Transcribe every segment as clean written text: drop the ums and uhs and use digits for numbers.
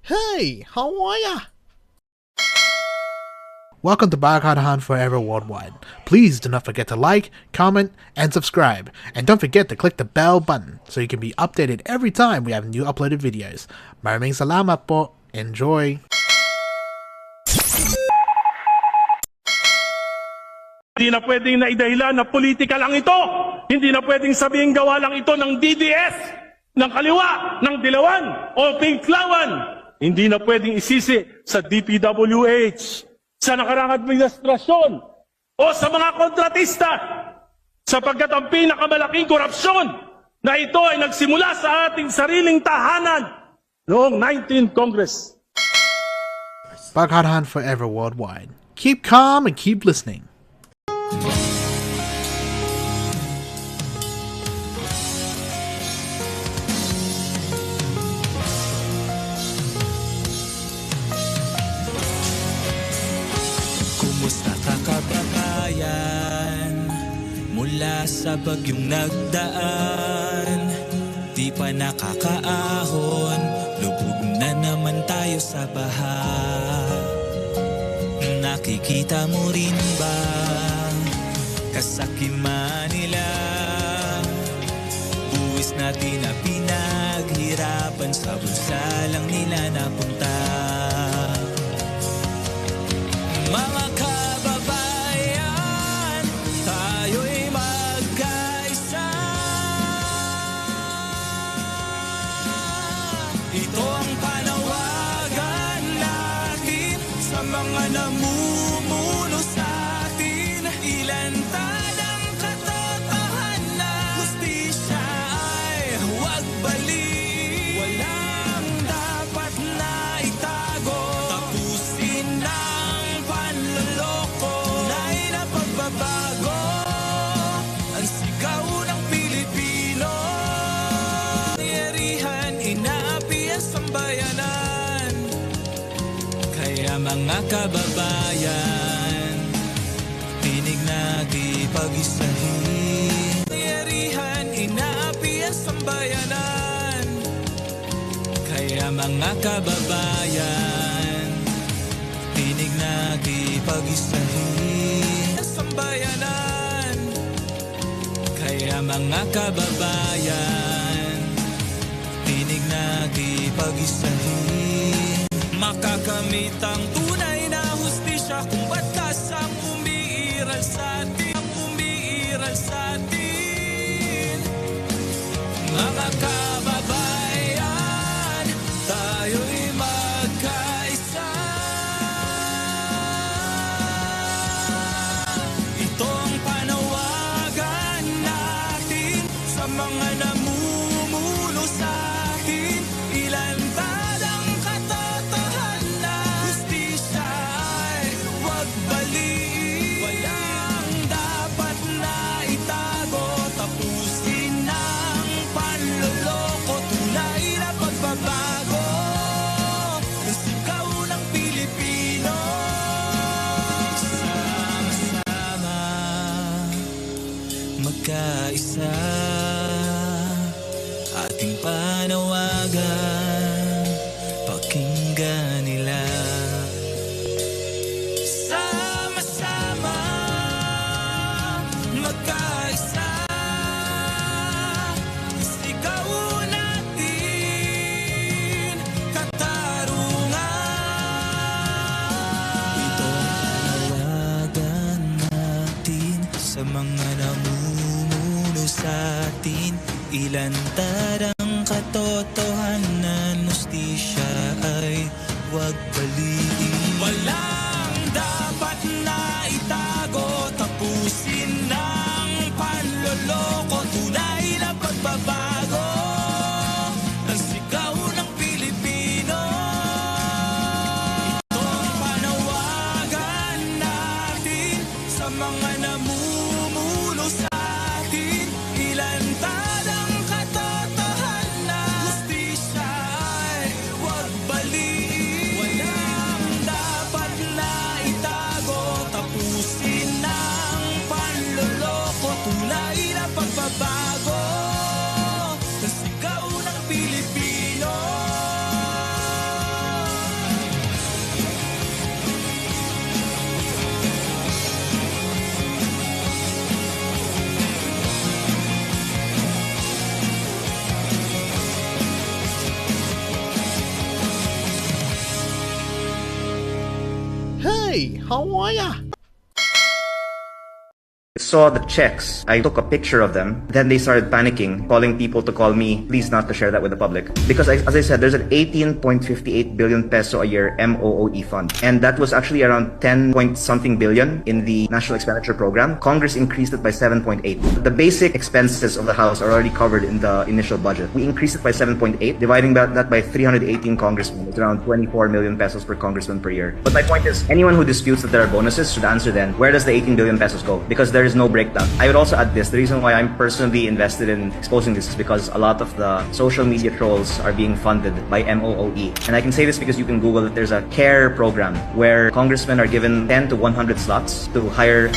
Hey, how are ya? Welcome to Biocard Hunt Forever Worldwide. Please do not forget to like, comment, and subscribe. And don't forget to click the bell button so you can be updated every time we have new uploaded videos. Maraming salamat po. Enjoy! Hindi na pwedeng naidahilan na politika lang ito. Hindi na pwedeng sabihin gawa lang ito ng DDS, ng Kaliwa, ng Dilawan, o Pinklawan. Hindi na pwedeng isisi sa DPWH, sa nakarang administrasyon, o sa mga kontratista, sapagkat ang pinakamalaking korupsyon na ito ay nagsimula sa ating sariling tahanan noong 19th Congress. Biocard Hunt Forever Worldwide. Keep calm and keep listening. Kumusta ka kababayan? Mula sa bagyong nagdaan, di pa nakakaahon, lubog na naman tayo sa baha. Nakikita mo rin ba kasakiman nila? Buwis natin na pinaghirapan, sa bulsa lang nila napunta. Mga kababayan, tayo'y magkaisa. Ito ang panawagan natin sa mga namumuno sa atin. Ilantad ang katotohanan, hustisya ay huwag baliin. Walang dapat na itago, tapusin ang panloloko. Tunay na pagbabago ang sigaw ng Pilipino. Nangyarihan, inaapi ang sambayanan. Kaya mga kababayan, tinig natin pag-isahin. Nangyarihan, inaapi ang sambayanan. Kaya mga kababayan, tinig natin pag-isahin. Sambayanan. Kaya mga kababayan, tinig natin pag-isahin. Makakamit ang tunay na hustisya kung batas ang umiiral sa atin. Ang umiiral sa atin. Mga kababayan, tayo'y magkaisa. Ito ang panawagan natin sa mga namumuno sa atin. Ilantad ang katotohanan, hustisya ay huwag baliin. Walang dapat na itago, tapusin ang panloloko. Tunay na pagbabago ang sigaw ng Pilipino. Sama-sama magkaisa, ating panawagan, pakinggan nila. Sama-sama magkaisa, sigaw natin katarungan. Ito ang panawagan natin sa mga namumuno sa atin. Ilantad ang katotohanan, hustisya ay huwag baliin. Walang dapat na itago, tapusin ang panloloko. Tunay na pagbabago ang sigaw ng Pilipino. Ito ang panawagan natin sa mga namumuno sa atin. Ilantad ang katotohanan, Hey, how are ya? Saw the checks. I took a picture of them. Then they started panicking, calling people to call me, please not to share that with the public. Because as I said, there's an 18.58 billion peso a year MOOE fund. And that was actually around 10 point something billion in the National Expenditure Program. Congress increased it by 7.8. The basic expenses of the House are already covered in the initial budget. We increased it by 7.8, dividing that by 318 congressmen. It's around 24 million pesos per congressman per year. But my point is, anyone who disputes that there are bonuses should answer then, where does the 18 billion pesos go? Because there is no breakdown. I would also add this, the reason why I'm personally invested in exposing this is because a lot of the social media trolls are being funded by MOOE. And I can say this because you can Google that there's a CARE program where congressmen are given 10 to 100 slots to hire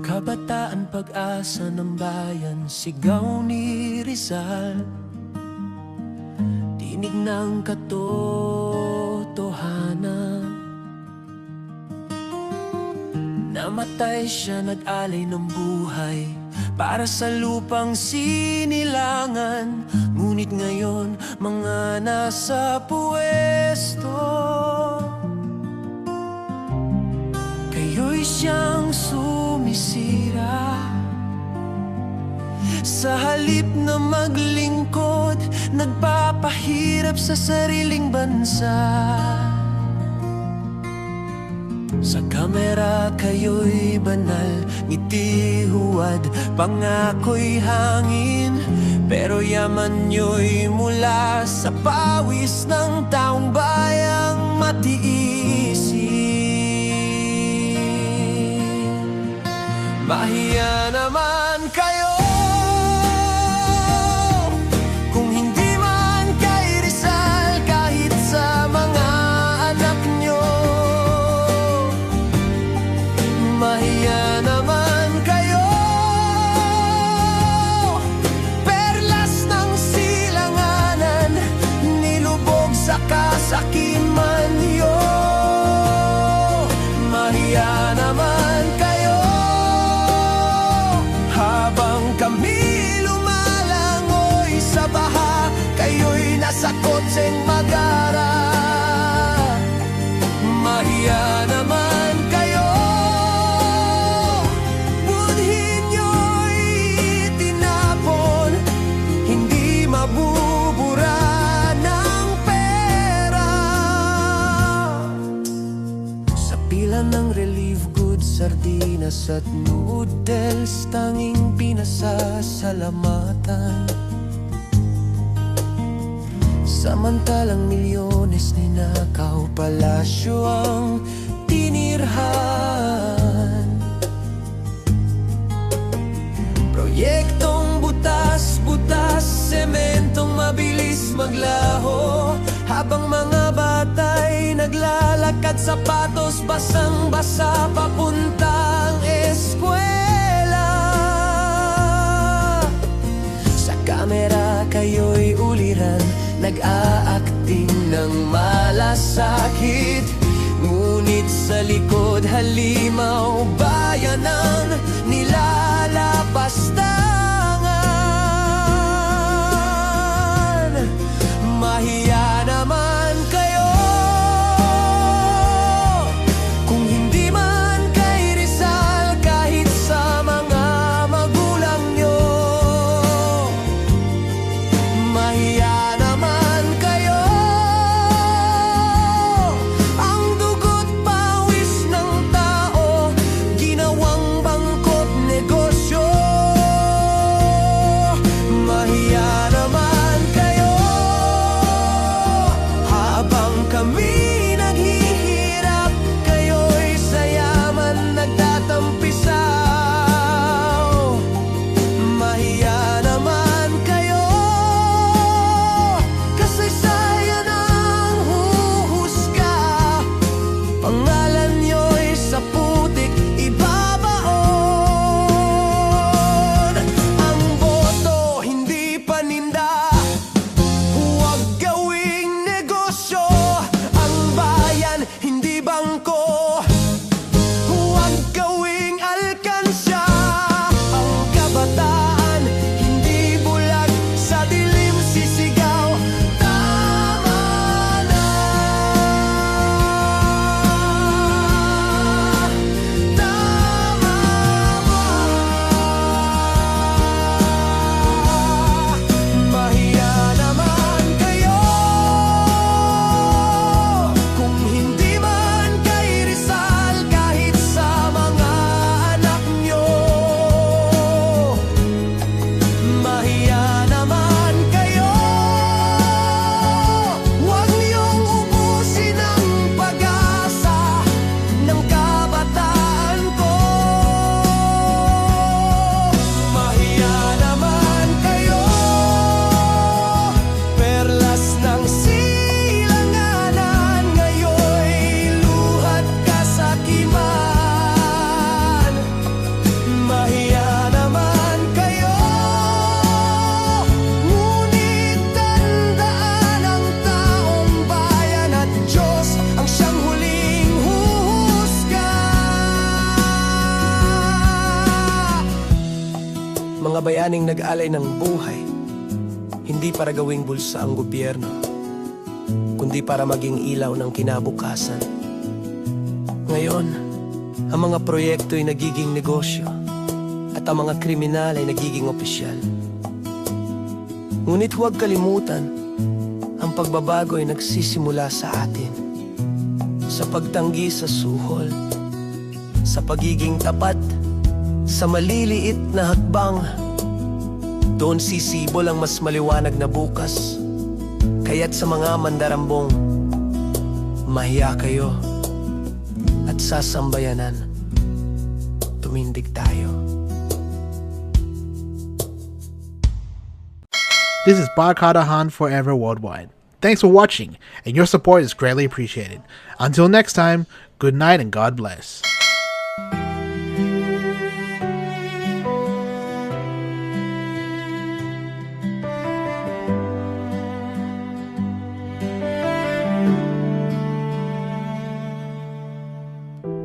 Kabataan pag-asa ng bayan, sigaw ni Rizal, tinig ng katotohanan. Namatay siya, nag-alay ng buhay para sa lupang sinilangan. Ngunit ngayon, mga nasa pwesto, kayo'y siyang sumisira. Sa halip na maglingkod, nagpapahirap sa sariling bansa. Sa kamera kayo'y banal, ngiti huwad, pangako'y hangin. Pero yaman nyo'y mula sa pawis ng taong bayang matiisin. Mahiya naman kayo kung hindi man kay Rizal, kahit sa mga anak nyo. Mahiya naman kayo, perlas ng silanganan, nilubog sa kasakiman nyo. Mahiya naman kayo, habang kami lumalangoy sa baha, kayo'y nasa kotseng magara. Mahiya naman kayo, budhin nyo'y tinapon, hindi mabubura ng pera. Sa pila ng relief goods, sardinas at noodles, tanging pinasasalamatan. Samantalang milyones ninakaw, palasyo ang tinirhan. Proyektong butas-butas, sementong mabilis maglaho, habang mga batay naglalakad, sapatos basang-basa papuntang eskwela. Sa kamera kayo'y uliran, nag-aacting ng malasakit, ngunit sa likod halimaw, bayan ang nilalapastangan. Mahiya naman kayo kung hindi man kay Rizal, kahit sa mga magulang nyo. Mahiya naman kayo, ang dugo't pawis ng tao, ginawang bangkot negosyo. bayaning nag-alay ng buhay, hindi para gawing bulsa ang gobyerno, kundi para maging ilaw ng kinabukasan. Ngayon, ang mga proyekto ay nagiging negosyo at ang mga kriminal ay nagiging opisyal. Ngunit huwag kalimutan, ang pagbabago ay nagsisimula sa atin, sa pagtanggi sa suhol, sa pagiging tapat, sa maliliit na hakbang. Doon sisibol ang mas maliwanag na bukas. Kaya't sa mga mandarambong, mahiya kayo at sasambayanan, tumindig tayo. This is Barkada Han Forever Worldwide. Thanks for watching, and your support is greatly appreciated. Until next time, good night and God bless.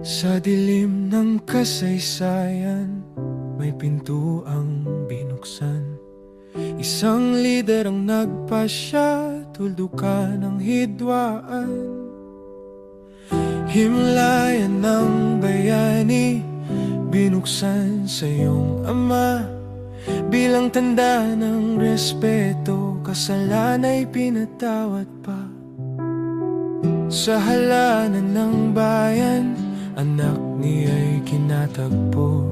Sa dilim ng kasaysayan, may pintuang binuksan. Isang lider ang nagpasya, tuldukan ng hidwaan. Himlayan ng bayani, binuksan sa iyong ama. Bilang tanda ng respeto, kasalanay pinatawad pa. Sa halalan ng bayan, anak niya'y kinatagpo.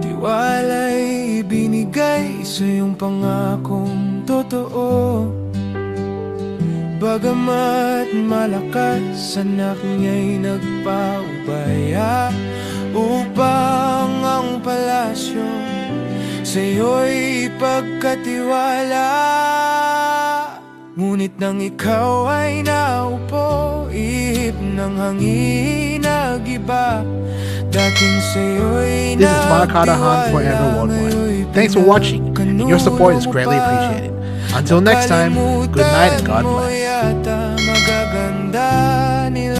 Tiwala'y ibinigay sa iyong pangakong totoo. Bagamat malakas, anak niya'y nagpaubaya upang ang palasyo sa iyo'y ipagkatiwala. Ngunit nang ikaw ay naupo, ihip ng hangin nag-iba. Dating sa'yo'y This is Barkada Han Forever Worldwide. Thanks for watching, and your support is greatly appreciated. Until next time, good night and God bless.